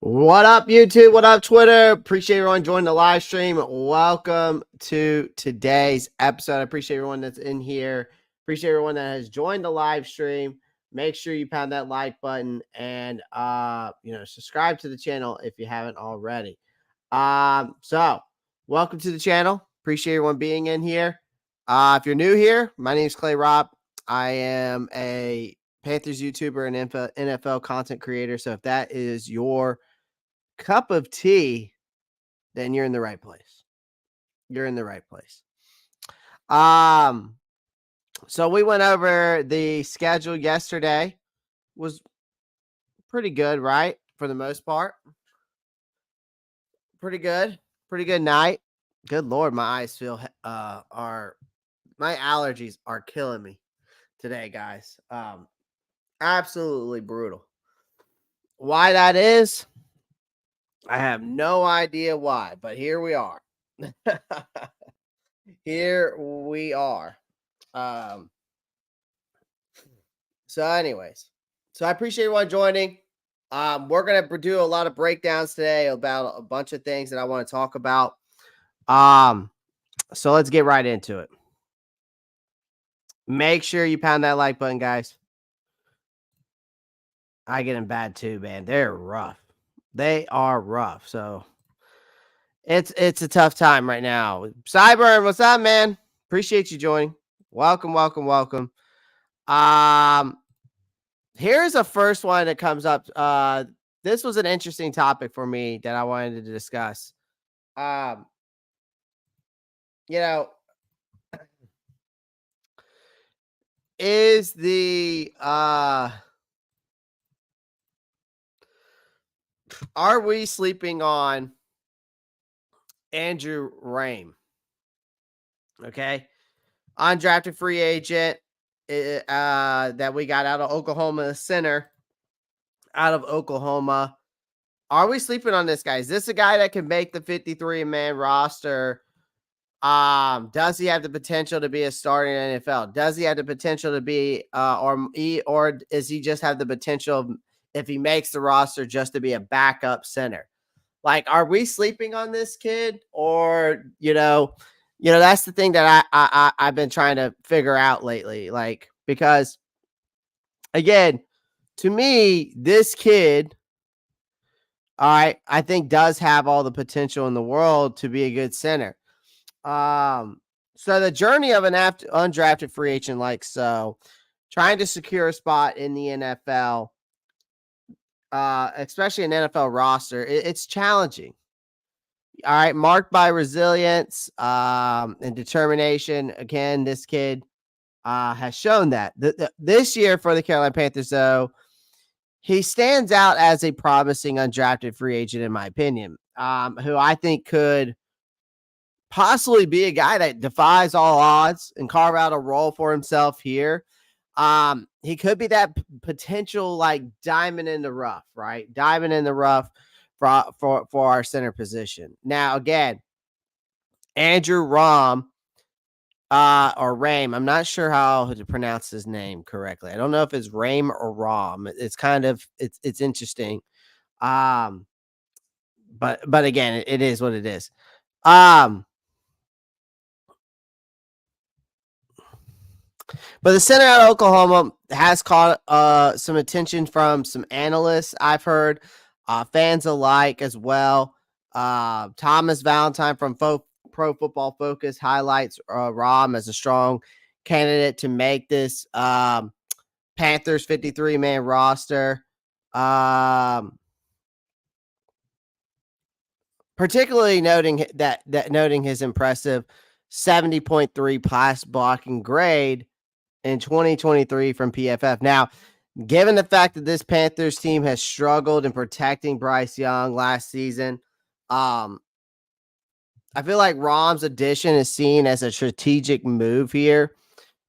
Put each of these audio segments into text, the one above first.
What up, YouTube? What up, Twitter? Appreciate everyone joining the live stream. Welcome to today's episode. I appreciate everyone that's in here. Appreciate everyone that has joined the live stream. Make sure you pound that like button and subscribe to the channel if you haven't already. So welcome to the channel. Appreciate everyone being in here. If you're new here, my name is Ropp. I am a Panthers YouTuber and NFL content creator. So if that is your cup of tea, then you're in the right place. You're in the right place. So we went over the schedule yesterday. Was pretty good, right? For the most part. Pretty good night. Good Lord, my eyes feel my allergies are killing me today, guys. Absolutely brutal. Why that is, I have no idea why, but here we are. Here we are. So anyways, so I appreciate everyone joining. We're going to do a lot of breakdowns today about a bunch of things that I want to talk about. So let's get right into it. Make sure you pound that like button, guys. I get them bad too, man. They're rough. They are rough. So it's a tough time right now. Cyburn, what's up, man? Appreciate you joining. Welcome. Here's a first one that comes up. This was an interesting topic for me that I wanted to discuss. Is the are we sleeping on Andrew Ropp? Okay. Undrafted free agent that we got out of Oklahoma, center out of Oklahoma. Are we sleeping on this guy? Is this a guy that can make the 53-man roster? Does he have the potential to be a starter in the NFL? Does he have the potential to be or does he just have the potential, if he makes the roster, just to be a backup center? Like, are we sleeping on this kid? Or, that's the thing that I've been trying to figure out lately. Like, because again, to me, this kid, all right, I think does have all the potential in the world to be a good center. So the journey of an undrafted free agent, trying to secure a spot in the NFL, especially an NFL roster, it's challenging. All right, marked by resilience and determination. Again, this kid has shown that. This year for the Carolina Panthers, though, he stands out as a promising undrafted free agent, in my opinion, who I think could possibly be a guy that defies all odds and carve out a role for himself here. He could be that potential diamond in the rough, right? Diamond in the rough for our center position. Now, again, Andrew Ropp, or Rame. I'm not sure how to pronounce his name correctly. I don't know if it's Rame or Rom. It's kind of it's interesting. But again, it is what it is. But the center out of Oklahoma has caught some attention from some analysts, I've heard, fans alike as well. Thomas Valentine from Pro Football Focus highlights Ropp as a strong candidate to make this Panthers 53-man roster. Particularly noting noting his impressive 70.3 pass blocking grade in 2023 from PFF. Now, given the fact that this Panthers team has struggled in protecting Bryce Young last season, I feel like Ropp's addition is seen as a strategic move here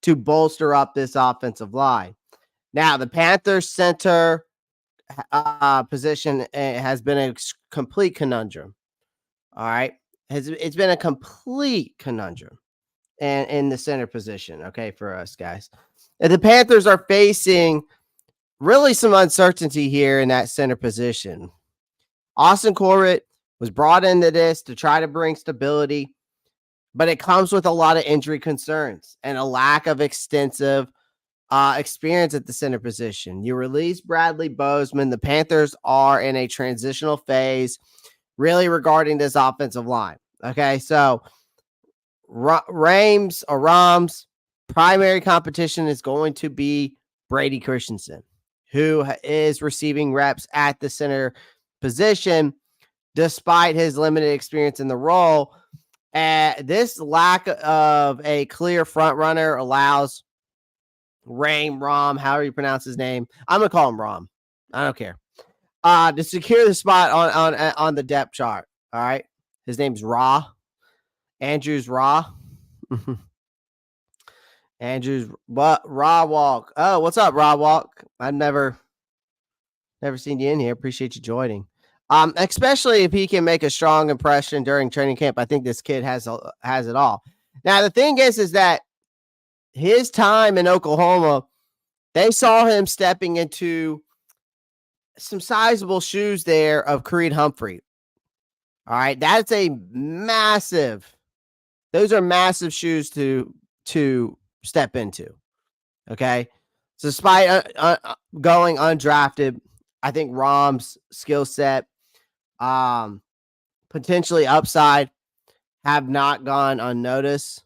to bolster up this offensive line. Now, the Panthers center position has been a complete conundrum. All right. It's been a complete conundrum and in the center position, okay, for us guys. And the Panthers are facing really some uncertainty here in that center position. Austin Corbett was brought into this to try to bring stability, but it comes with a lot of injury concerns and a lack of extensive experience at the center position. You release Bradley Bozeman. The Panthers are in a transitional phase, really regarding this offensive line. Okay, so Ram's primary competition is going to be Brady Christensen, who is receiving reps at the center position despite his limited experience in the role. This lack of a clear front runner allows Rom, however you pronounce his name. I'm gonna call him Rom. I don't care. To secure the spot on the depth chart. All right. His name's Andrews Raw. Andrews Raw Walk. Oh, what's up, Raw Walk? I've never seen you in here. Appreciate you joining. Especially if he can make a strong impression during training camp. I think this kid has it all. Now the thing is that his time in Oklahoma, they saw him stepping into some sizable shoes there of Creed Humphrey. All right, that's a massive. Those are massive shoes to step into. Okay, so despite going undrafted, I think Rom's skill set, potentially upside, have not gone unnoticed.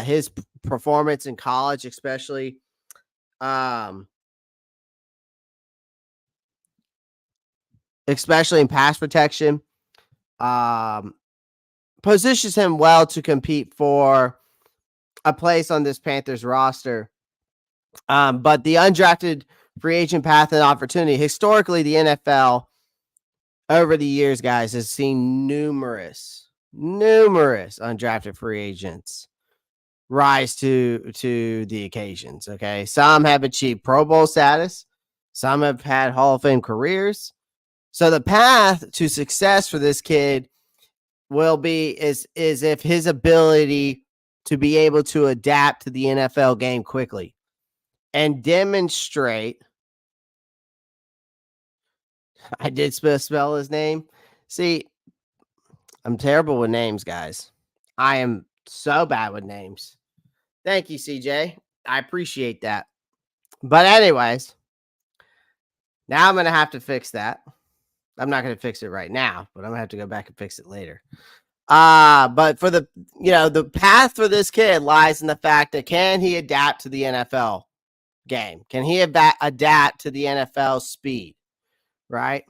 His performance in college, especially, especially in pass protection, positions him well to compete for a place on this Panthers roster. But the undrafted free agent path and opportunity, historically, the NFL over the years, guys, has seen numerous undrafted free agents rise to the occasions. Okay, some have achieved Pro Bowl status, some have had Hall of Fame careers. So the path to success for this kid will be is if his ability to be able to adapt to the NFL game quickly and demonstrate. I did spell his name. See, I'm terrible with names, guys. I am so bad with names. Thank you, CJ. I appreciate that. But anyways, now I'm going to have to fix that. I'm not going to fix it right now, but I'm going to have to go back and fix it later. But for the path for this kid lies in the fact that can he adapt to the NFL game? Can he adapt to the NFL speed? Right?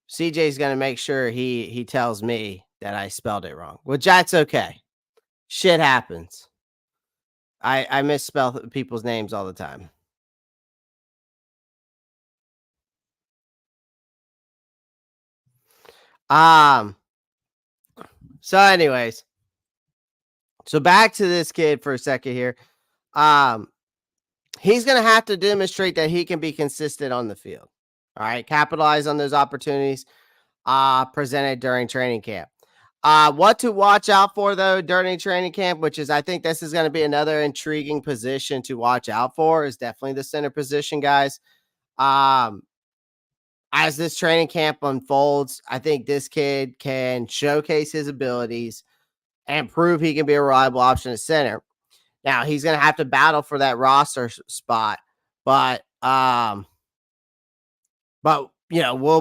CJ's going to make sure he tells me that I spelled it wrong, which that's okay. Shit happens. I misspell people's names all the time. So anyways, so back to this kid for a second here. He's going to have to demonstrate that he can be consistent on the field. All right, capitalize on those opportunities presented during training camp. What to watch out for, though, during training camp, which is I think this is going to be another intriguing position to watch out for, is definitely the center position, guys. As this training camp unfolds, I think this kid can showcase his abilities and prove he can be a reliable option at center. Now, he's going to have to battle for that roster spot, but will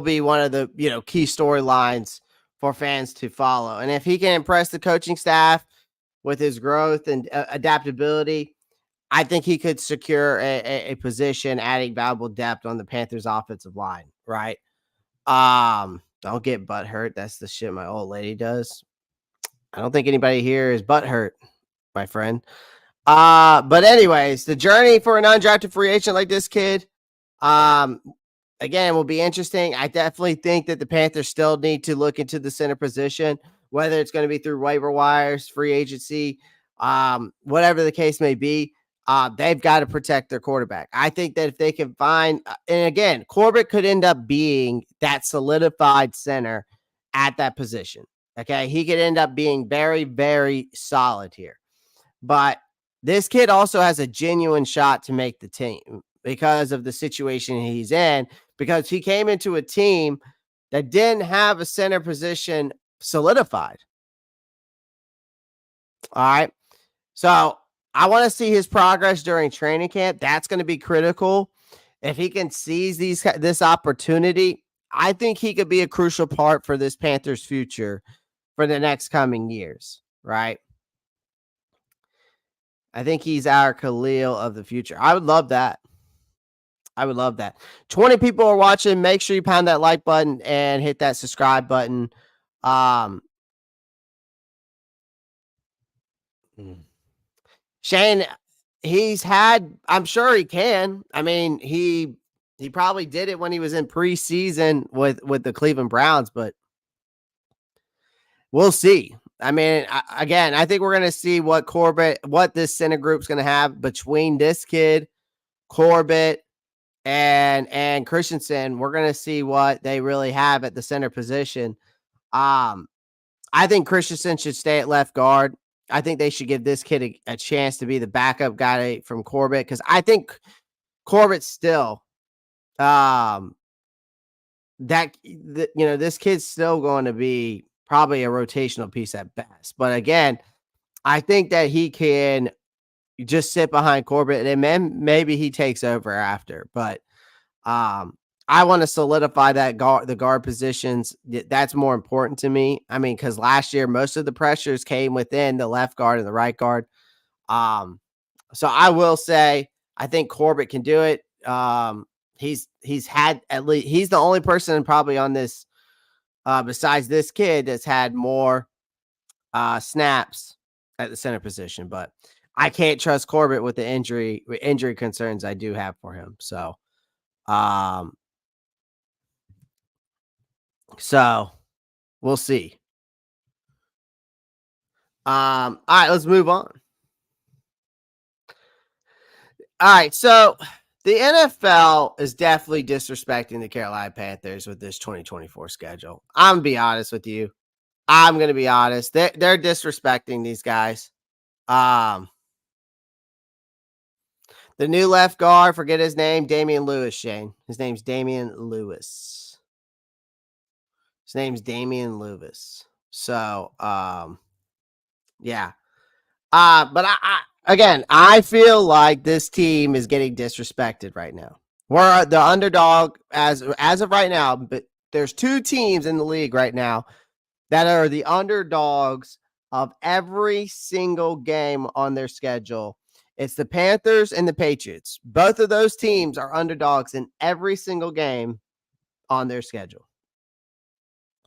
be one of the, key storylines for fans to follow. And if he can impress the coaching staff with his growth and adaptability, I think he could secure a position adding valuable depth on the Panthers offensive line, right? Don't get butt hurt. That's the shit my old lady does. I don't think anybody here is butt hurt, my friend. But anyways, the journey for an undrafted free agent like this kid, again, will be interesting. I definitely think that the Panthers still need to look into the center position, whether it's going to be through waiver wires, free agency, whatever the case may be. They've got to protect their quarterback. I think that if they can find, and again, Corbett could end up being that solidified center at that position. Okay. He could end up being very, very solid here. But this kid also has a genuine shot to make the team because of the situation he's in, because he came into a team that didn't have a center position solidified. All right. So I want to see his progress during training camp. That's going to be critical. If he can seize this opportunity, I think he could be a crucial part for this Panthers future for the next coming years, right? I think he's our Khalil of the future. I would love that. I would love that. 20 people are watching. Make sure you pound that like button and hit that subscribe button. Um, mm. Shane, I'm sure he can. I mean, he probably did it when he was in preseason with the Cleveland Browns, but we'll see. I mean, again, I think we're going to see what this center group's going to have between this kid, Corbett, and Christensen. We're going to see what they really have at the center position. Um, I think Christensen should stay at left guard. I think they should give this kid a chance to be the backup guy from Corbett because I think Corbett's still this kid's still going to be probably a rotational piece at best. But again, I think that he can just sit behind Corbett and then maybe he takes over after. But I want to solidify the guard positions. That's more important to me. I mean, because last year most of the pressures came within the left guard and the right guard. So I will say I think Corbett can do it. He's had at least he's the only person probably on this besides this kid that's had more snaps at the center position, but I can't trust Corbett with the injury concerns I do have for him. Um, so we'll see. All right, let's move on. All right, so the NFL is definitely disrespecting the Carolina Panthers with this 2024 schedule. I'm gonna be honest with you. I'm gonna be honest. They're disrespecting these guys. Um, the new left guard, forget his name, Damian Lewis. Shane, his name's Damian Lewis. His name's Damian Lewis. So, yeah. But again, I feel like this team is getting disrespected right now. We're the underdog as of right now, but there's two teams in the league right now that are the underdogs of every single game on their schedule. It's the Panthers and the Patriots. Both of those teams are underdogs in every single game on their schedule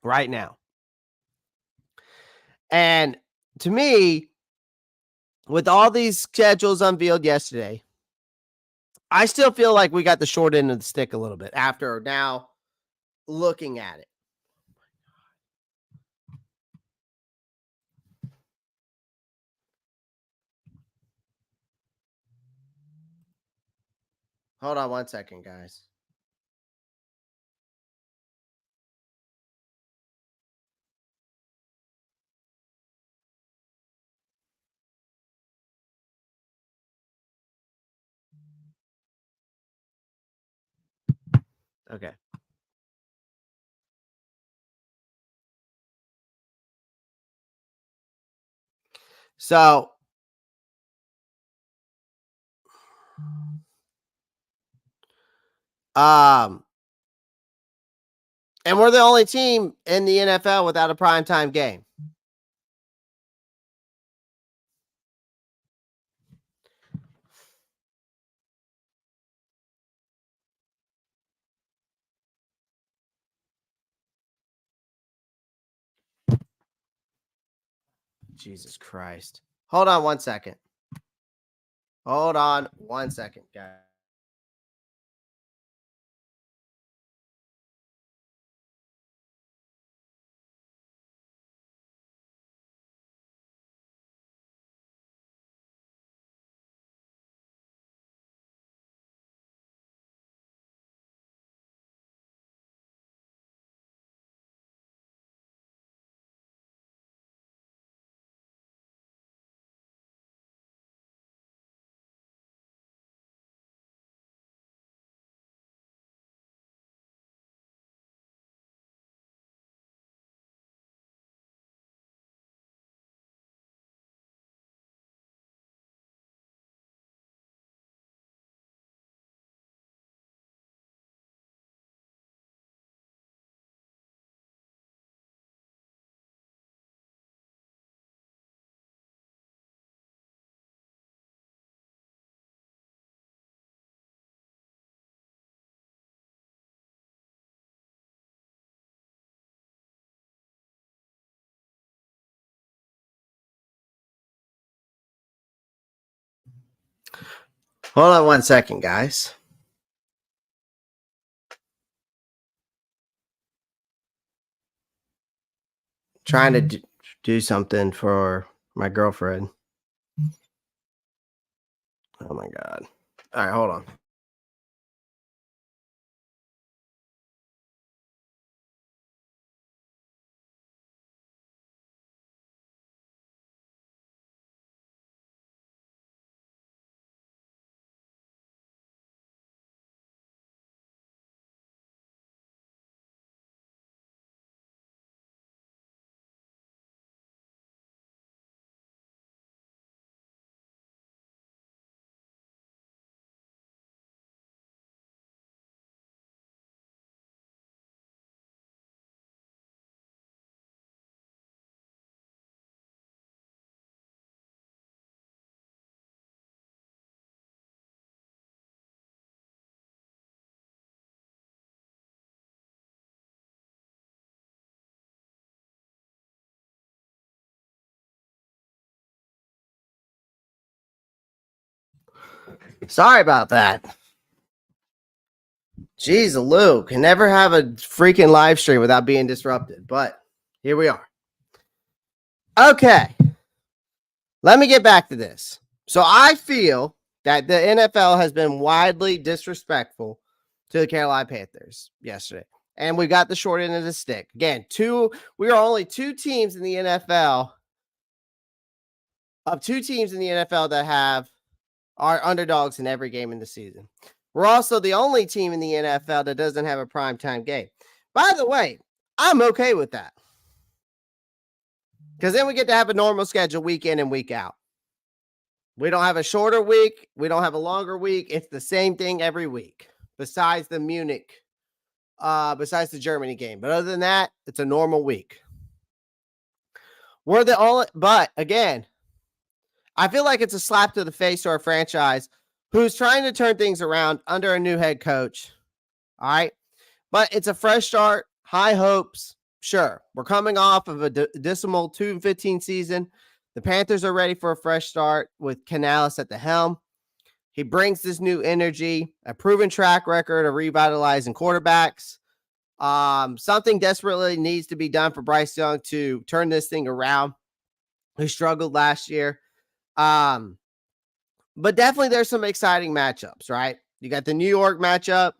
right now. And to me, with all these schedules unveiled yesterday, I still feel like we got the short end of the stick a little bit after now looking at it. Hold on one second, guys. Okay. So, um, and we're the only team in the NFL without a primetime game. Jesus Christ. Hold on one second. Hold on one second, guys. Hold on 1 second, guys. Trying to do something for my girlfriend. Oh my God. All right, hold on. Sorry about that. Jeez, Lou can never have a freaking live stream without being disrupted, but here we are. Okay, let me get back to this. So I feel that the NFL has been widely disrespectful to the Carolina Panthers yesterday, and we got the short end of the stick. Again, we are only two teams in the NFL that are underdogs in every game in the season. We're also the only team in the NFL that doesn't have a primetime game. By the way, I'm okay with that, because then we get to have a normal schedule week in and week out. We don't have a shorter week. We don't have a longer week. It's the same thing every week, besides the Germany game. But other than that, it's a normal week. We're the only, but again, I feel like it's a slap to the face to our franchise, who's trying to turn things around under a new head coach. All right. But it's a fresh start, high hopes. Sure. We're coming off of a dismal 2-15 season. The Panthers are ready for a fresh start with Canales at the helm. He brings this new energy, a proven track record of revitalizing quarterbacks. Something desperately needs to be done for Bryce Young to turn this thing around, who struggled last year. But definitely there's some exciting matchups, right? You got the New York matchup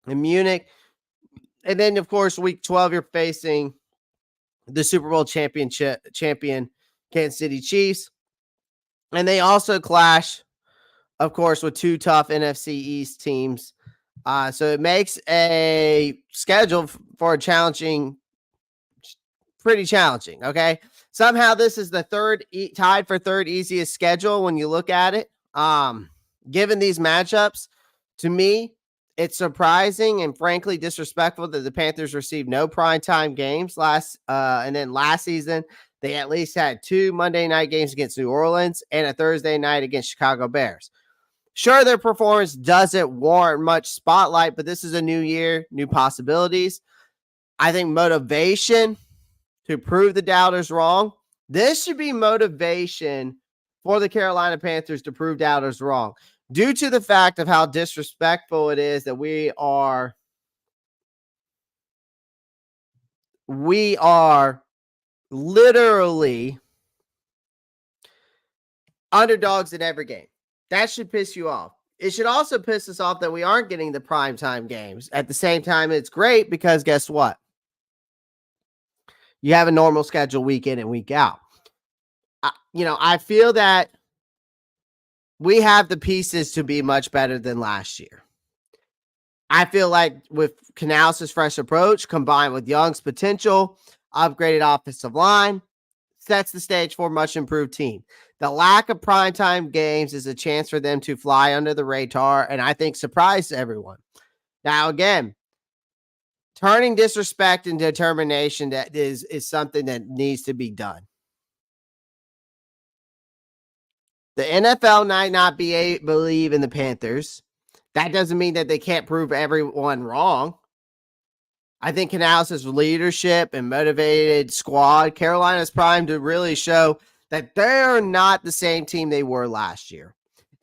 in Munich. And then, of course, week 12, you're facing the Super Bowl champion Kansas City Chiefs. And they also clash, of course, with two tough NFC East teams. So it makes a schedule for pretty challenging. Okay. Somehow this is the tied for third easiest schedule when you look at it. Given these matchups, to me, it's surprising and frankly disrespectful that the Panthers received no primetime games and then last season they at least had 2 Monday night games against New Orleans and a Thursday night against Chicago Bears. Sure, their performance doesn't warrant much spotlight, but this is a new year, new possibilities. I think motivation to prove the doubters wrong. This should be motivation for the Carolina Panthers to prove doubters wrong, due to the fact of how disrespectful it is that we are literally underdogs in every game. That should piss you off. It should also piss us off that we aren't getting the primetime games. At the same time, it's great because guess what? You have a normal schedule week in and week out. I feel that we have the pieces to be much better than last year. I feel like with Canales' fresh approach combined with Young's potential, upgraded offensive line, sets the stage for a much improved team. The lack of primetime games is a chance for them to fly under the radar and I think surprise everyone. Now, again, turning disrespect into determination that is something that needs to be done. The NFL might not believe in the Panthers. That doesn't mean that they can't prove everyone wrong. I think Canales' leadership and motivated squad, Carolina's primed to really show that they're not the same team they were last year.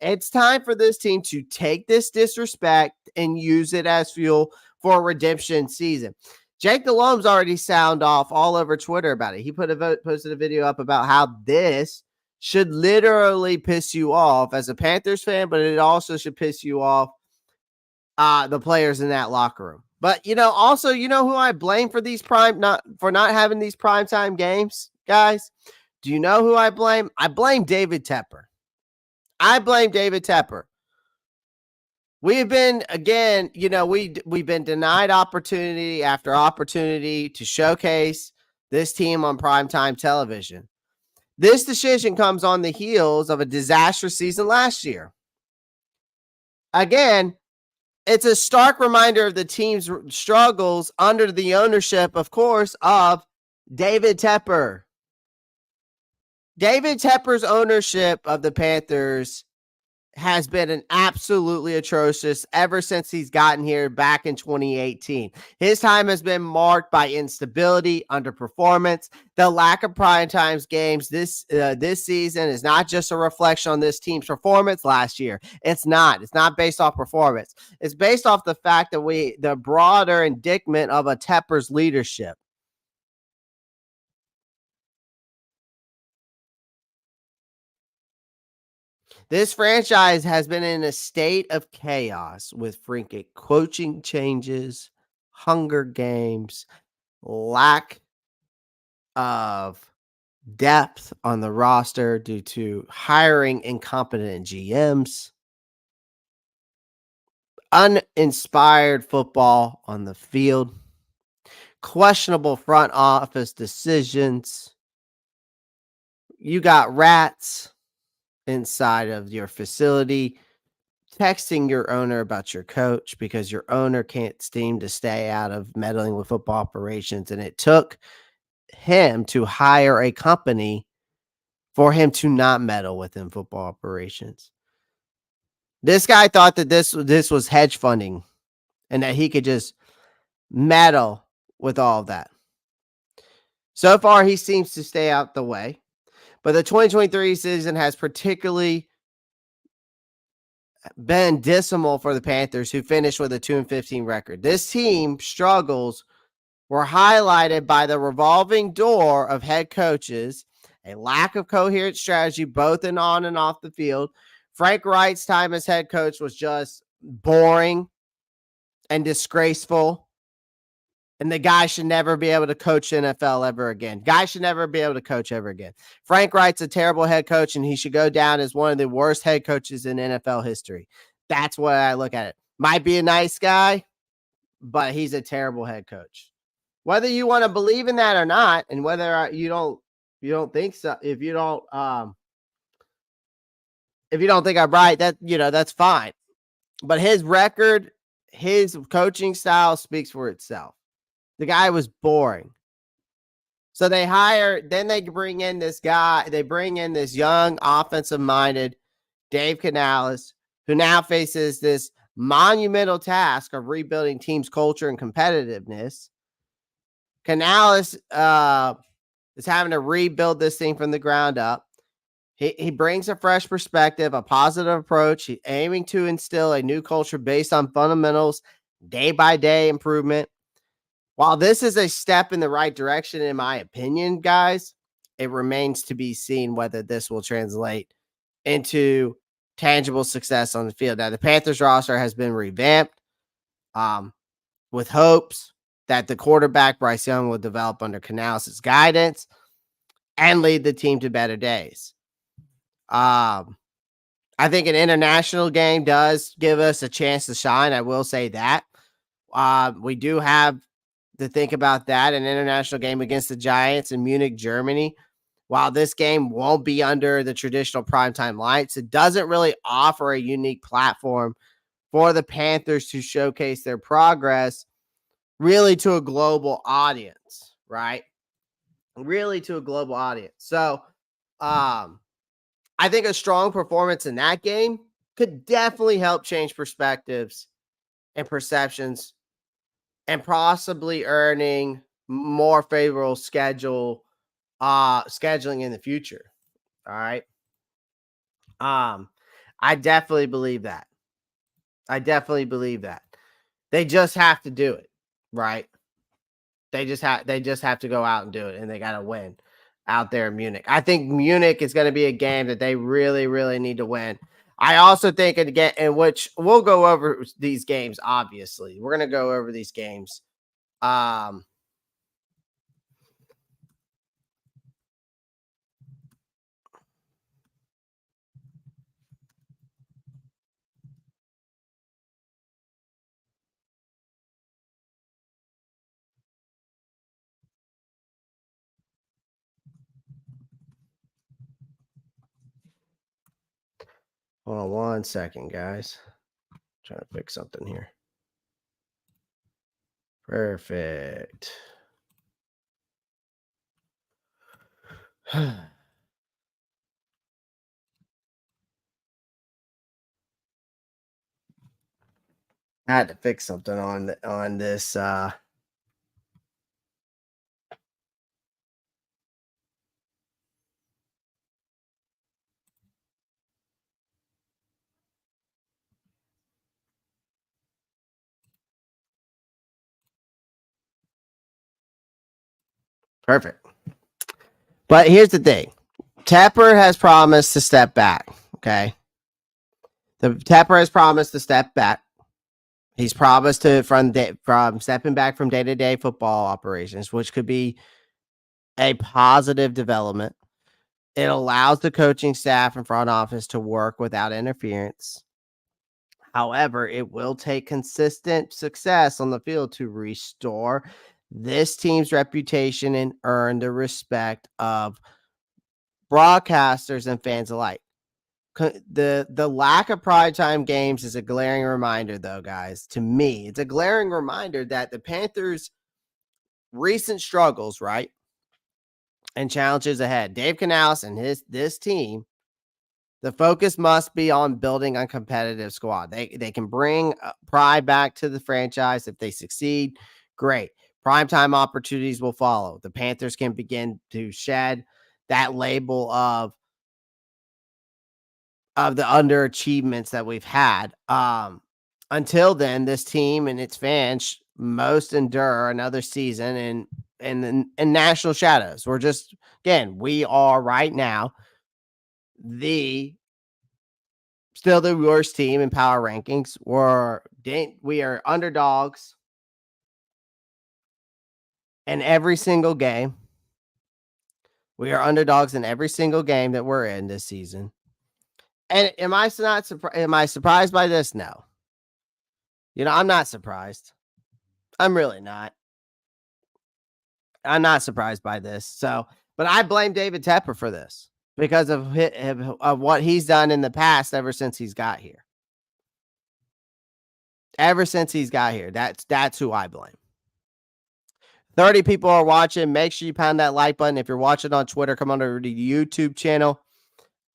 It's time for this team to take this disrespect and use it as fuel for a redemption season. Jake Delhome's already sound off all over Twitter about it. He posted a video up about how this should literally piss you off as a Panthers fan, but it also should piss you off the players in that locker room. But also, who I blame for these not having these primetime games, guys? Do you know who I blame? I blame David Tepper. We have been, again, we've been denied opportunity after opportunity to showcase this team on primetime television. This decision comes on the heels of a disastrous season last year. Again, it's a stark reminder of the team's struggles under the ownership, of course, of David Tepper. David Tepper's ownership of the Panthers has been an absolutely atrocious ever since he's gotten here back in 2018. His time has been marked by instability, underperformance, the lack of primetime games. This season is not just a reflection on this team's performance last year. It's not based off performance. It's based off the fact that the broader indictment of a Tepper's leadership. This franchise has been in a state of chaos with freaking coaching changes, Hunger Games, lack of depth on the roster due to hiring incompetent GMs, uninspired football on the field, questionable front office decisions. You got rats inside of your facility texting your owner about your coach because your owner can't seem to stay out of meddling with football operations. And it took him to hire a company for him to not meddle within football operations. This guy thought that this was hedge funding and that he could just meddle with all of that. So far, he seems to stay out the way. But the 2023 season has particularly been dismal for the Panthers, who finished with a 2-15 record. This team struggles were highlighted by the revolving door of head coaches, a lack of coherent strategy, both in on and off the field. Frank Wright's time as head coach was just boring and disgraceful. And the guy should never be able to coach NFL ever again. Guy should never be able to coach ever again. Frank Wright's a terrible head coach, and he should go down as one of the worst head coaches in NFL history. That's what I look at it. Might be a nice guy, but he's a terrible head coach. Whether you want to believe in that or not, and whether you don't think so, if you don't think I'm right, that's fine. But his record, his coaching style speaks for itself. The guy was boring. So they bring in this guy, they bring in this young offensive-minded Dave Canales, who now faces this monumental task of rebuilding team's culture and competitiveness. Canales is having to rebuild this thing from the ground up. He brings a fresh perspective, a positive approach. He's aiming to instill a new culture based on fundamentals, day-by-day improvement. While this is a step in the right direction, in my opinion, guys, it remains to be seen whether this will translate into tangible success on the field. Now, the Panthers roster has been revamped with hopes that the quarterback, Bryce Young, will develop under Canales' guidance and lead the team to better days. I think an international game does give us a chance to shine. I will say that. We do have to think about that, an international game against the Giants in Munich, Germany. While this game won't be under the traditional primetime lights, it doesn't really offer a unique platform for the Panthers to showcase their progress really to a global audience, right? Really to a global audience. So, I think a strong performance in that game could definitely help change perspectives and perceptions and possibly earning more favorable scheduling in the future. All right. I definitely believe that. I definitely believe that. They just have to do it, right? They just have to go out and do it, and they got to win out there in Munich. I think Munich is going to be a game that they really, really need to win. I also think again, in which we'll go over these games. Obviously, we're going to go over these games. Um, Hold on one second, guys. Trying to fix something here. Perfect. I had to fix something on this. Perfect. But here's the thing: Tepper has promised to step back. Okay, the Tepper has promised to step back. He's promised to from stepping back from day to day football operations, which could be a positive development. It allows the coaching staff and front office to work without interference. However, it will take consistent success on the field to restore this team's reputation and earn the respect of broadcasters and fans alike. The lack of primetime games is a glaring reminder, though, guys. To me, it's a glaring reminder that the Panthers' recent struggles, right, and challenges ahead. Dave Canales and this team, the focus must be on building a competitive squad. They can bring pride back to the franchise if they succeed. Great. Primetime opportunities will follow. The Panthers can begin to shed that label of the underachievements that we've had. Until then, this team and its fans most endure another season in national shadows. We're just again, we are right now the still the worst team in power rankings. We are underdogs in every single game. We are underdogs in every single game that we're in this season. And am I surprised by this? No. I'm not surprised. I'm really not. I'm not surprised by this. But I blame David Tepper for this because of what he's done in the past ever since he's got here. Ever since he's got here, that's who I blame. 30 people are watching. Make sure you pound that like button. If you're watching on Twitter, come on over to the YouTube channel.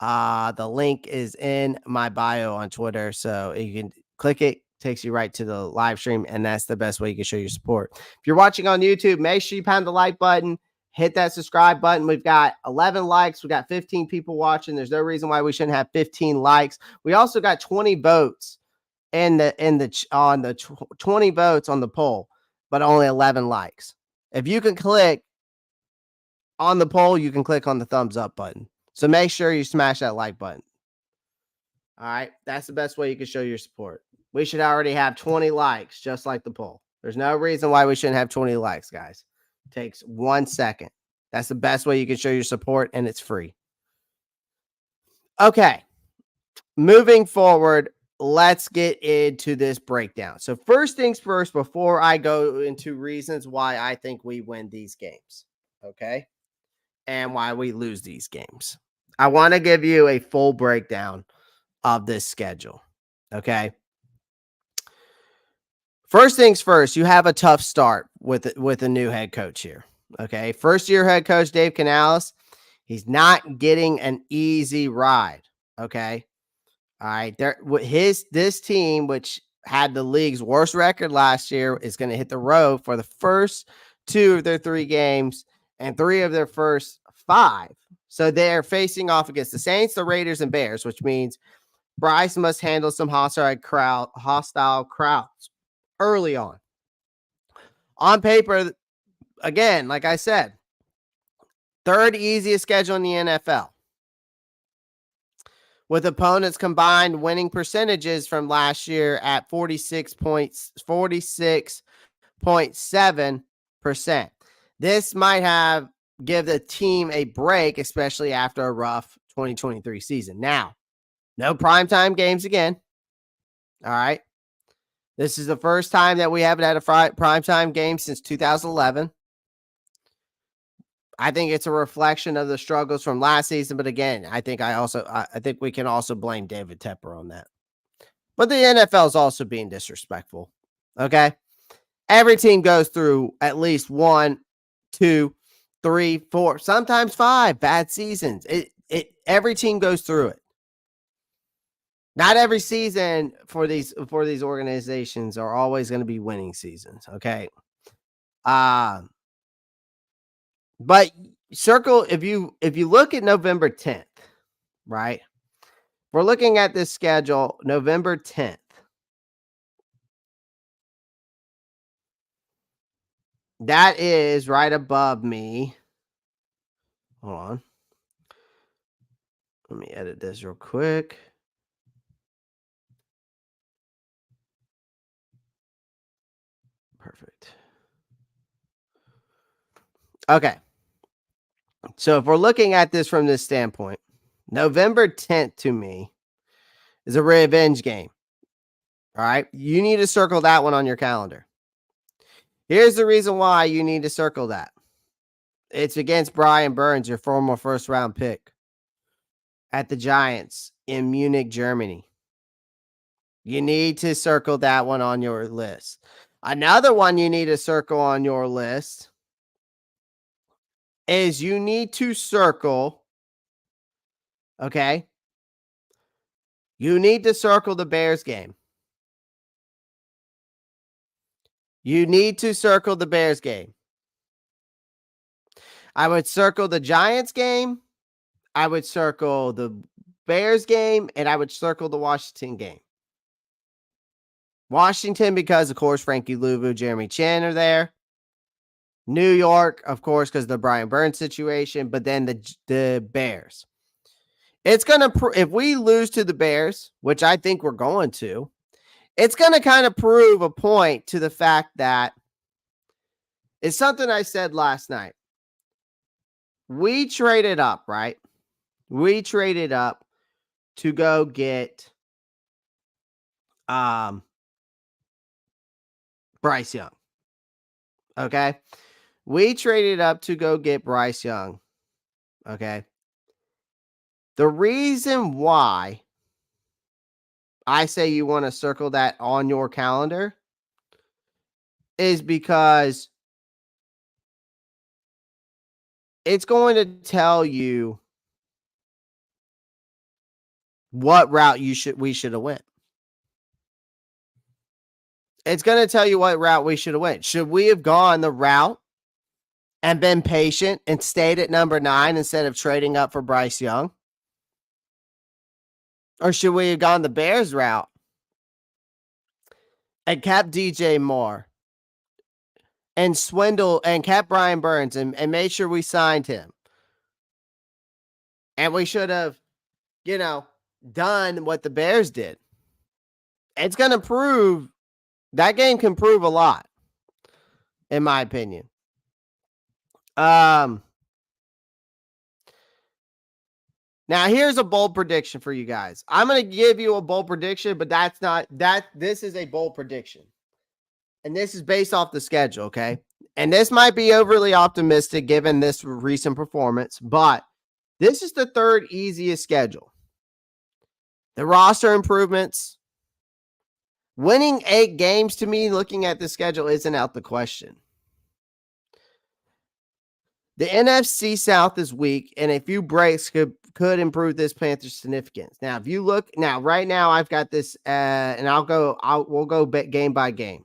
The link is in my bio on Twitter, so you can click it. Takes you right to the live stream, and that's the best way you can show your support. If you're watching on YouTube, make sure you pound the like button, hit that subscribe button. We've got 11 likes. We got 15 people watching. There's no reason why we shouldn't have 15 likes. We also got 20 votes on the 20 votes on the poll, but only 11 likes. If you can click on the poll, you can click on the thumbs up button. So make sure you smash that like button. All right. That's the best way you can show your support. We should already have 20 likes, just like the poll. There's no reason why we shouldn't have 20 likes, guys. It takes 1 second. That's the best way you can show your support, and it's free. Okay. Moving forward, let's get into this breakdown. So first things first, before I go into reasons why I think we win these games, okay, and why we lose these games, I want to give you a full breakdown of this schedule, okay? First things first, you have a tough start with a new head coach here, okay? First year head coach Dave Canales, he's not getting an easy ride, okay? All right, this team, which had the league's worst record last year, is going to hit the road for the first 2 of their 3 games and 3 of their first 5. So they're facing off against the Saints, the Raiders, and Bears, which means Bryce must handle some hostile crowds early on. On paper, again, like I said, third easiest schedule in the NFL. With opponents combined winning percentages from last year at 46.7%. This might have give the team a break, especially after a rough 2023 season. Now, no primetime games again. All right. This is the first time that we haven't had a primetime game since 2011. I think it's a reflection of the struggles from last season, but again, I think we can also blame David Tepper on that. But the NFL is also being disrespectful. Okay, every team goes through at least 1, 2, 3, 4, sometimes 5 bad seasons. Every team goes through it. Not every season for these organizations are always going to be winning seasons. Okay. But circle if you look at November 10th, right? We're looking at this schedule, November 10th. That is right above me. Hold on. Let me edit this real quick. Perfect. Okay. So if we're looking at this from this standpoint, November 10th to me is a revenge game. All right. You need to circle that one on your calendar. Here's the reason why you need to circle that. It's against Brian Burns, your former first round pick, at the Giants in Munich, Germany. You need to circle that one on your list. Another one you need to circle on your list is you need to circle, okay? You need to circle the Bears game. You need to circle the Bears game. I would circle the Giants game. I would circle the Bears game, and I would circle the Washington game. Washington, because, of course, Frankie Louvu, Jeremy Chin are there. New York, of course, because of the Brian Burns situation, but then the Bears. It's going to, if we lose to the Bears, which I think we're going to, it's going to kind of prove a point to the fact that it's something I said last night. We traded up, right? We traded up to go get Bryce Young. Okay? We traded up to go get Bryce Young. Okay? The reason why I say you want to circle that on your calendar is because it's going to tell you what route we should have went. It's going to tell you what route we should have went. Should we have gone the route and been patient and stayed at number 9 instead of trading up for Bryce Young? Or should we have gone the Bears route and kept DJ Moore and swindle and kept Brian Burns and made sure we signed him? And we should have, done what the Bears did. It's going to prove, that game can prove a lot, in my opinion. Now here's a bold prediction for you guys. I'm going to give you a bold prediction, but this is a bold prediction. And this is based off the schedule, okay? And this might be overly optimistic given this recent performance, but this is the third easiest schedule. The roster improvements, winning 8 games, to me, looking at the schedule, isn't out the question. The NFC South is weak, and a few breaks could improve this Panthers' significance. Now, if you look right now, I've got this, and we'll go game by game,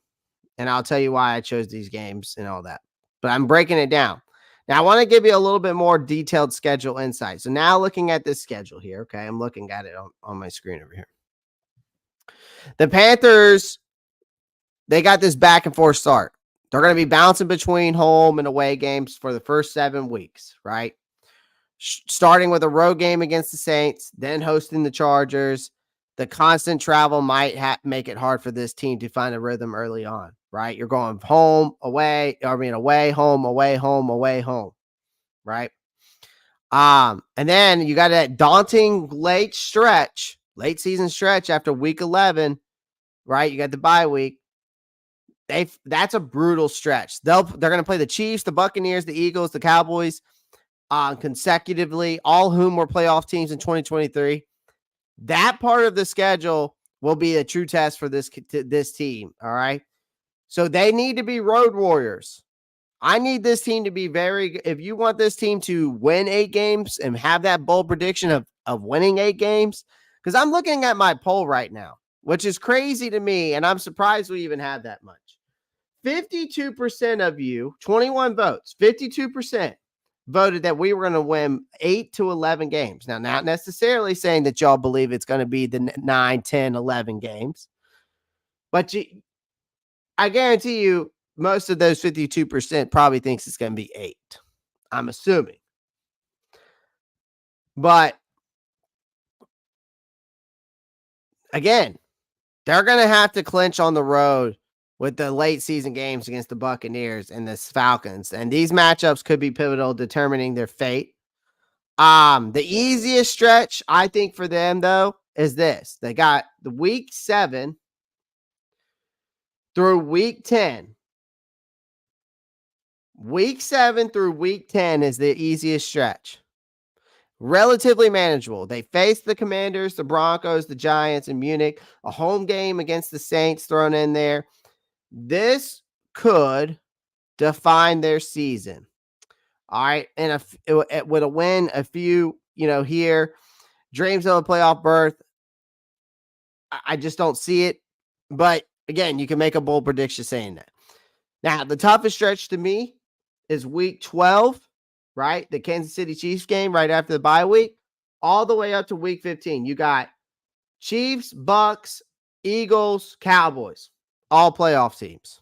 and I'll tell you why I chose these games and all that. But I'm breaking it down. Now, I want to give you a little bit more detailed schedule insight. So now looking at this schedule here, okay, I'm looking at it on my screen over here. The Panthers, they got this back and forth start. They're going to be bouncing between home and away games for the first 7 weeks, right? Starting with a road game against the Saints, then hosting the Chargers. The constant travel might make it hard for this team to find a rhythm early on, right? You're going home, away, away, home, away, home, away, home, right? And then you got that daunting late season stretch after week 11, right? You got the bye week. That's a brutal stretch. They're going to play the Chiefs, the Buccaneers, the Eagles, the Cowboys consecutively, all whom were playoff teams in 2023. That part of the schedule will be a true test for this team. All right. So they need to be road warriors. I need this team to be if you want this team to win 8 games and have that bold prediction of winning 8 games, because I'm looking at my poll right now, which is crazy to me. And I'm surprised we even have that much. 52% of you, 21 votes, 52% voted that we were going to win 8 to 11 games. Now, not necessarily saying that y'all believe it's going to be the 9, 10, 11 games, but I guarantee you most of those 52% probably thinks it's going to be 8. I'm assuming. But again, they're going to have to clinch on the road with the late season games against the Buccaneers and the Falcons. And these matchups could be pivotal, determining their fate. The easiest stretch, I think, for them, though, is this. They got the week 7 through week 10. Week 7 through week 10 is the easiest stretch. Relatively manageable. They face the Commanders, the Broncos, the Giants in Munich, a home game against the Saints thrown in there. This could define their season. All right. And with a win, a few, here, dreams of a playoff berth. I just don't see it. But again, you can make a bold prediction saying that. Now, the toughest stretch to me is week 12, right? The Kansas City Chiefs game right after the bye week, all the way up to week 15. You got Chiefs, Bucks, Eagles, Cowboys, all playoff teams.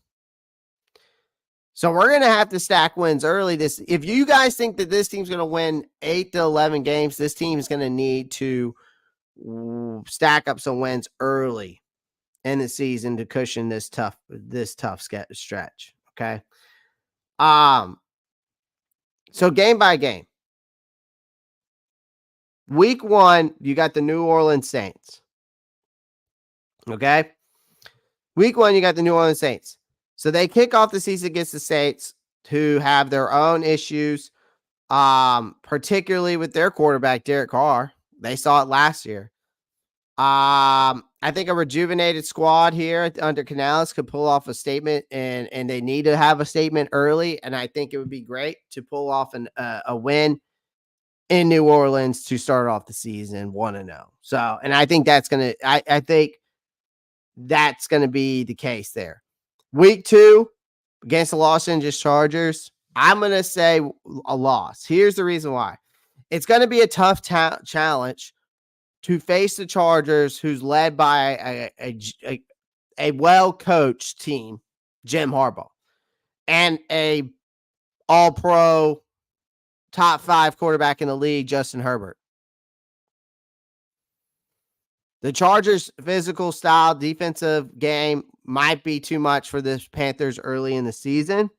So we're going to have to stack wins early. If you guys think that this team's going to win 8 to 11 games, this team is going to need to stack up some wins early in the season to cushion this tough stretch. Okay. So game by game. Week 1, you got the New Orleans Saints. Okay. Week 1, you got the New Orleans Saints. So they kick off the season against the Saints, who have their own issues, particularly with their quarterback, Derek Carr. They saw it last year. I think a rejuvenated squad here under Canales could pull off a statement, and they need to have a statement early. And I think it would be great to pull off a win in New Orleans to start off the season 1-0. So, and I think that's going to, I think that's going to be the case there. Week 2 against the Los Angeles Chargers, I'm going to say a loss. Here's the reason why. It's going to be a tough challenge to face the Chargers, who's led by a well-coached team, Jim Harbaugh, and a all-pro top 5 quarterback in the league, Justin Herbert. The Chargers' physical style defensive game might be too much for the Panthers early in the season.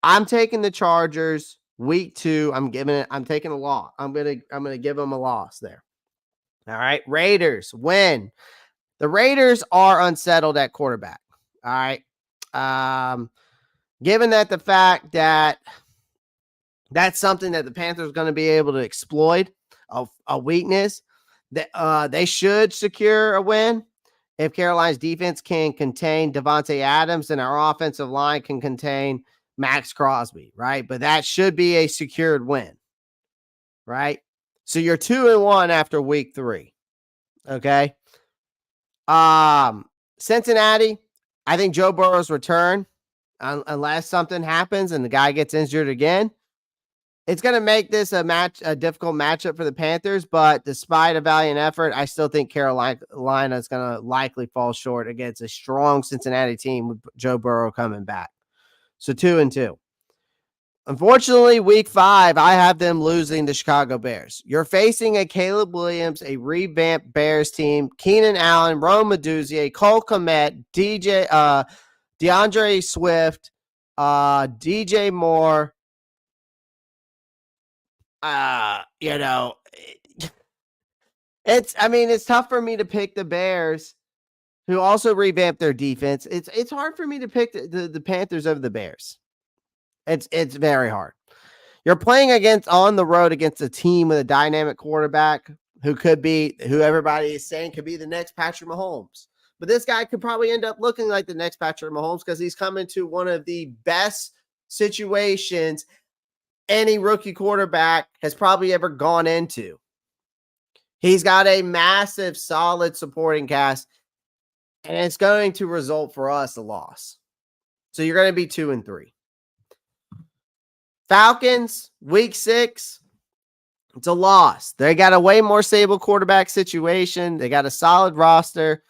I'm taking the Chargers week 2. I'm taking a loss. I'm gonna give them a loss there. All right. Raiders win. The Raiders are unsettled at quarterback. All right. Given that the fact that that's something that the Panthers are going to be able to exploit, a weakness, that they should secure a win. If Carolina's defense can contain Devontae Adams and our offensive line can contain Max Crosby, right? But that should be a secured win, right? So you're 2-1 after week 3. Okay. Cincinnati, I think Joe Burrow's return, unless something happens and the guy gets injured again, It's going to make this a difficult matchup for the Panthers, but despite a valiant effort, I still think Carolina is going to likely fall short against a strong Cincinnati team with Joe Burrow coming back. So 2-2. Unfortunately, week 5, I have them losing the Chicago Bears. You're facing a Caleb Williams, a revamped Bears team, Keenan Allen, Rome Meduzier, Cole Kmet, DeAndre Swift, DJ Moore. You know, it's tough for me to pick the Bears, who also revamped their defense. It's hard for me to pick the Panthers over the Bears. It's very hard. You're playing on the road against a team with a dynamic quarterback who everybody is saying could be the next Patrick Mahomes. But this guy could probably end up looking like the next Patrick Mahomes because he's coming to one of the best situations any rookie quarterback has probably ever gone into. He's got a massive, solid supporting cast, and it's going to result for us a loss. So you're going to be 2-3. Falcons, week 6, it's a loss. They got a way more stable quarterback situation. They got a solid roster.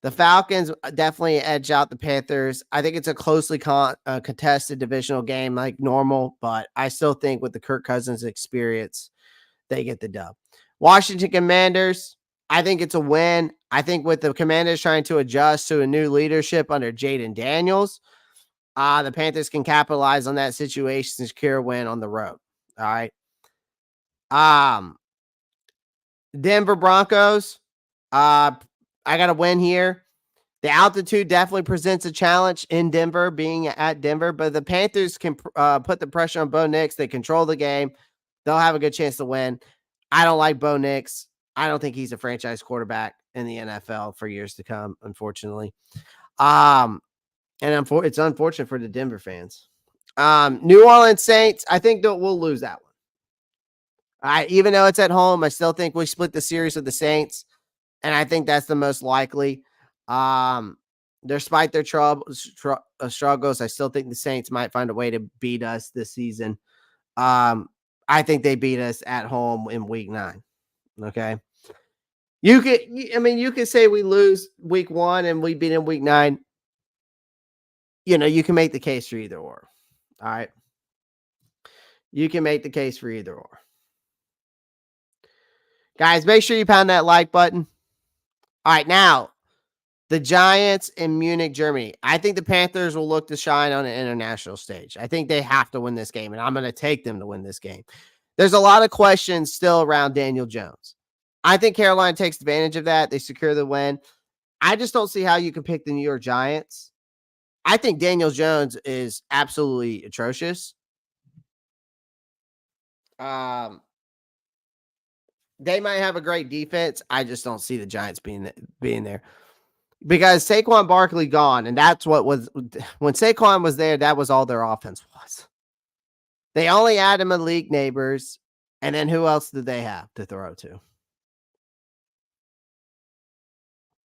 The Falcons definitely edge out the Panthers. I think it's a closely contested divisional game like normal, but I still think with the Kirk Cousins experience, they get the dub. Washington Commanders, I think it's a win. I think with the Commanders trying to adjust to a new leadership under Jaden Daniels, the Panthers can capitalize on that situation and secure a win on the road. All right. Denver Broncos, I got a win here. The altitude definitely presents a challenge in Denver, being at Denver, but the Panthers can put the pressure on Bo Nix. They control the game. They'll have a good chance to win. I don't like Bo Nix. I don't think he's a franchise quarterback in the NFL for years to come, unfortunately. And it's unfortunate for the Denver fans. New Orleans Saints, I think that we'll lose that one. Even though it's at home, I still think we split the series with the Saints, and I think that's the most likely. Despite their struggles, I still think the Saints might find a way to beat us this season. I think they beat us at home in week 9. Okay. You could say we lose week 1 and we beat in week 9. You can make the case for either or. All right. You can make the case for either or. Guys, make sure you pound that like button. All right. Now, the Giants in Munich, Germany. I think the Panthers will look to shine on an international stage. I think they have to win this game, and I'm going to take them to win this game. There's a lot of questions still around Daniel Jones. I think Carolina takes advantage of that. They secure the win. I just don't see how you can pick the New York Giants. I think Daniel Jones is absolutely atrocious. They might have a great defense. I just don't see the Giants being there. Because Saquon Barkley gone, and that's what was when Saquon was there, that was all their offense was. They only added Malik Neighbors, and then who else did they have to throw to?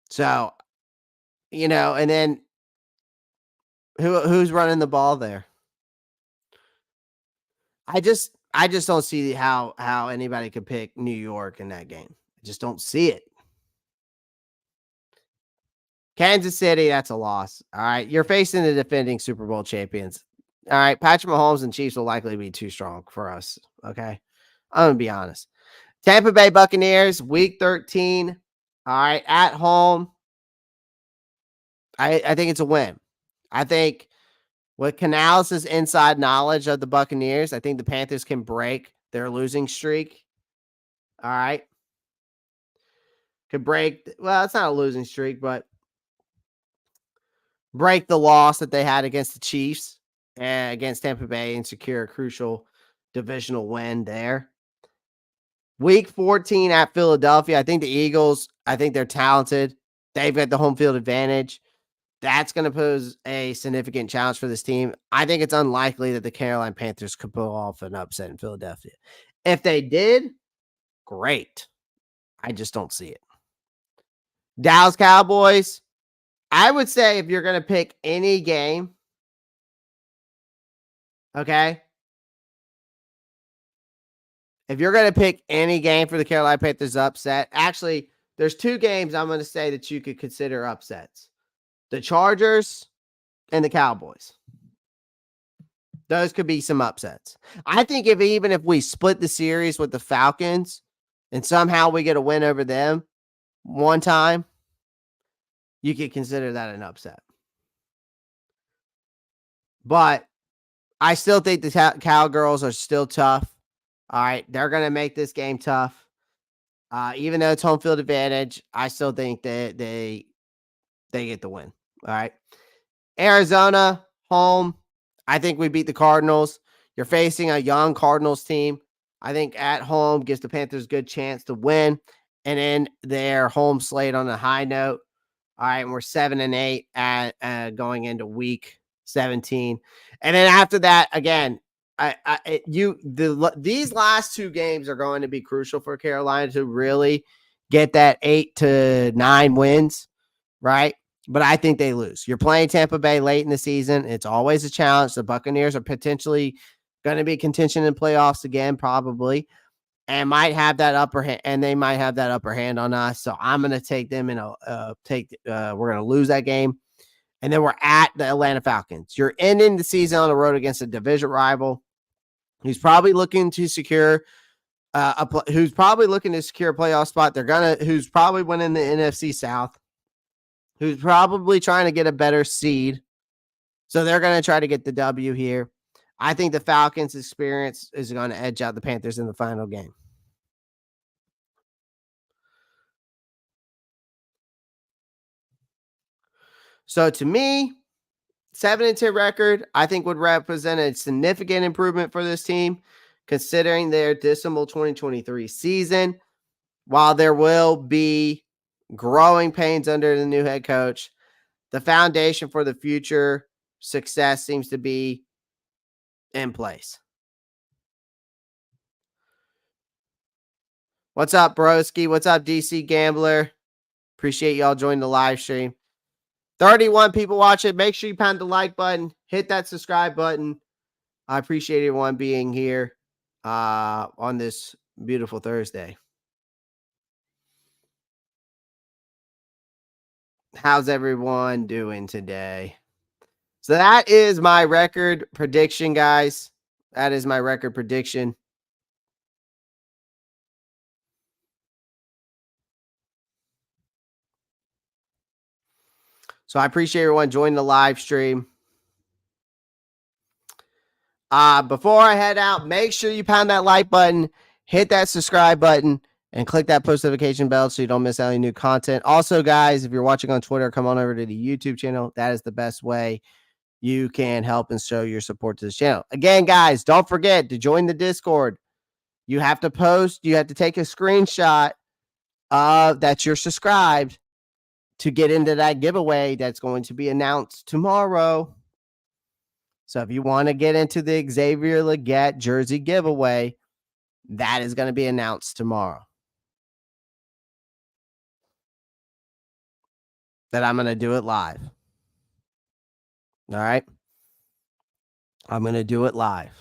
So, and then who's running the ball there? I just don't see how anybody could pick New York in that game. I just don't see it. Kansas City, that's a loss. All right. You're facing the defending Super Bowl champions. All right. Patrick Mahomes and Chiefs will likely be too strong for us. Okay. I'm going to be honest. Tampa Bay Buccaneers, week 13. All right. At home. I think it's a win. I think with Canales' inside knowledge of the Buccaneers, I think the Panthers can break their losing streak. All right. Could break. Well, it's not a losing streak, but break the loss that they had against the Chiefs and against Tampa Bay and secure a crucial divisional win there. Week 14 at Philadelphia. I think the Eagles, I think they're talented. They've got the home field advantage. That's going to pose a significant challenge for this team. I think it's unlikely that the Carolina Panthers could pull off an upset in Philadelphia. If they did, great. I just don't see it. Dallas Cowboys. I would say if you're going to pick any game, okay, if you're going to pick any game for the Carolina Panthers upset, actually, there's 2 games I'm going to say that you could consider upsets. The Chargers and the Cowboys. Those could be some upsets. I think even if we split the series with the Falcons and somehow we get a win over them one time, you could consider that an upset. But I still think the Cowgirls are still tough. All right. They're going to make this game tough. Even though it's home field advantage, I still think that they get the win. All right. Arizona, home. I think we beat the Cardinals. You're facing a young Cardinals team. I think at home gives the Panthers a good chance to win and end their home slate on a high note. All right, and we're 7-8 at going into week 17, and then after that, again, these last 2 games are going to be crucial for Carolina to really get that 8 to 9 wins, right? But I think they lose. You're playing Tampa Bay late in the season. It's always a challenge. The Buccaneers are potentially going to be contention in playoffs again, probably, and might have that upper hand, and they might have that upper hand on us. So I'm going to take them in we're going to lose that game. And then we're at the Atlanta Falcons. You're ending the season on the road against a division rival who's probably looking to secure a playoff spot. Who's probably winning the NFC South, who's probably trying to get a better seed. So they're going to try to get the W here. I think the Falcons' experience is going to edge out the Panthers in the final game. So to me, 7-10 record, I think would represent a significant improvement for this team, considering their dismal 2023 season. While there will be growing pains under the new head coach, the foundation for the future success seems to be in place. What's up, broski? What's up, DC Gambler? Appreciate y'all joining the live stream. 31 people watching. Make sure you pound the like button. Hit that subscribe button. I appreciate everyone being here on this beautiful Thursday. How's everyone doing today? So that is my record prediction, guys. That is my record prediction. So I appreciate everyone joining the live stream. Before I head out, make sure you pound that like button, hit that subscribe button, and click that post notification bell so you don't miss any new content. Also, guys, if you're watching on Twitter, come on over to the YouTube channel. That is the best way you can help and show your support to this channel. Again, guys, don't forget to join the Discord. You have to post, you have to take a screenshot that you're subscribed to get into that giveaway that's going to be announced tomorrow. So if you want to get into the Xavier Legette jersey giveaway, that is going to be announced tomorrow. That I'm going to do it live. All right. I'm going to do it live.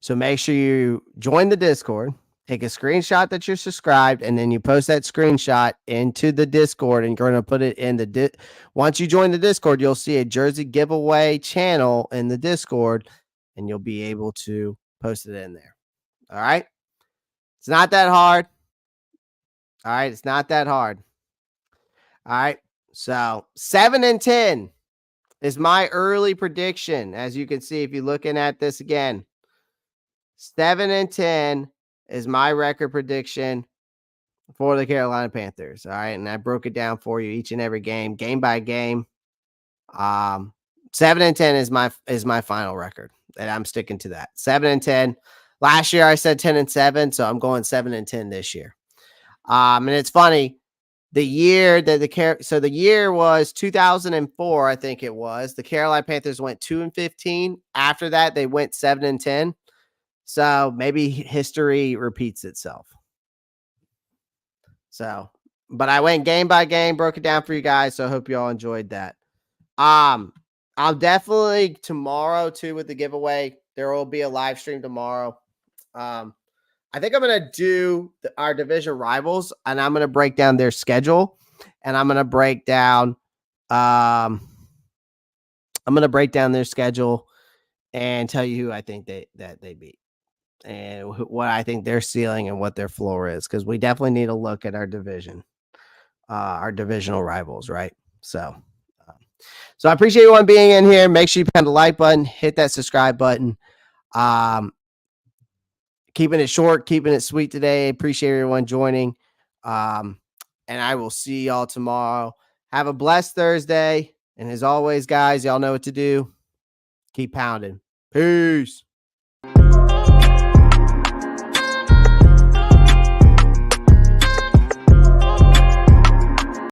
So make sure you join the Discord, take a screenshot that you're subscribed, and then you post that screenshot into the Discord, and you're going to put it in the once you join the Discord, you'll see a jersey giveaway channel in the Discord, and you'll be able to post it in there. All right. It's not that hard. All right. It's not that hard. All right. So 7-10 is my early prediction. As you can see, if you're looking at this again, 7-10 is my record prediction for the Carolina Panthers. All right. And I broke it down for you each and every game by game. 7-10 is my final record, and I'm sticking to that. 7-10. Last year I said 10-7, so I'm going 7-10 this year. And it's funny, the year that the year was 2004, I think it was. The Carolina Panthers went 2-15. After that, they went 7-10. So maybe history repeats itself. So, but I went game by game, broke it down for you guys. So I hope you all enjoyed that. I'll definitely tomorrow too with the giveaway. There will be a live stream tomorrow. I think I'm gonna do our division rivals, and I'm gonna break down their schedule, and I'm gonna break down. I'm gonna break down their schedule and tell you who I think they beat, and what I think their ceiling and what their floor is, because we definitely need to look at our division, our divisional rivals, right? Uh, so I appreciate everyone being in here. Make sure you hit the like button, hit that subscribe button. Um, Keeping it short, keeping it sweet today. Appreciate everyone joining. Um, and I will see y'all tomorrow. Have a blessed Thursday. And as always, guys, y'all know what to do. Keep pounding. Peace.